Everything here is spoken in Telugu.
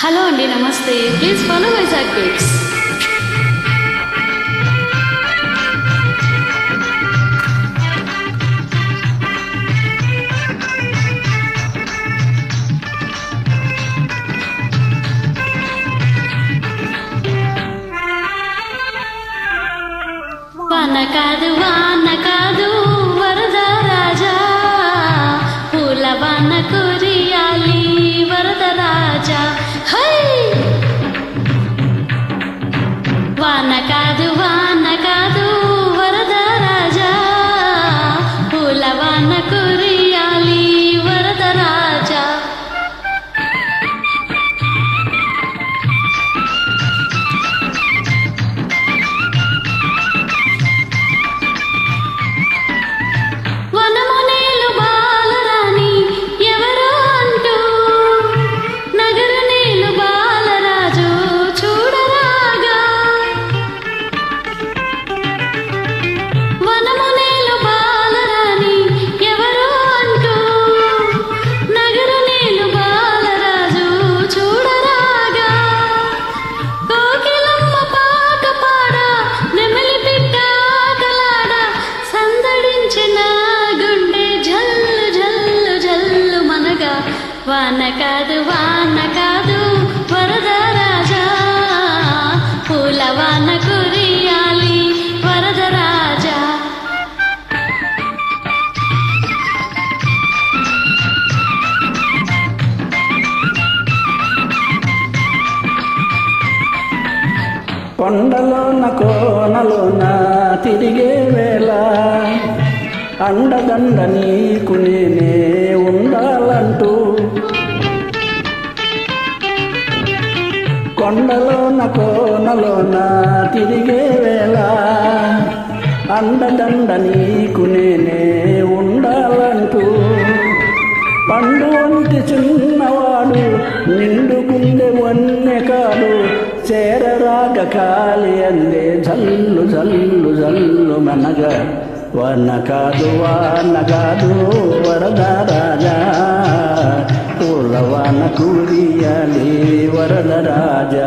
హలో అండి, నమస్తే. Please follow Vizag bits. వాన కాదు వరద రాజా, పూల వాన కురియాలి వరద రాజా. హై! వాన కాదు వరద రాజా, పూల వాన కురియాలి వరద రాజా. వనమునేలు బాలరాణి ఎవరో అంటూ, నగర నేలు బాలరాజు చూడరాగా. వనమునేలు బాలరాణి ఎవరో అంటూ, నగర నేలు బాలరాజు చూడరాగా. కోకిలమ్మ పాట పాడ, నెమలి పిట్ట ఆటలాడ, సందడించిన గుండె జల్లు జల్లు జల్లు మనగా. వాన కాదు వరద రాజా, పూల వాన కురియాలి వరద రాజా. కొండలోన కోనలోన తిరిగే వేళ, అండదండ నీకు నేనే ఉండాలంటూ. కొండలోన కోనలోన తిరిగే వేళ, అండదండ నీకు నేనే ఉండాలంటూ. పండు వంటి చిన్నవాడు నిండుకుండే వన్నె కాడు, చేరరాగ కాలి అందే జల్లు జల్లు జల్లు మనగా. వాన కాదు వరద రాజా, పూల వాన కురియాలి వరద రాజా.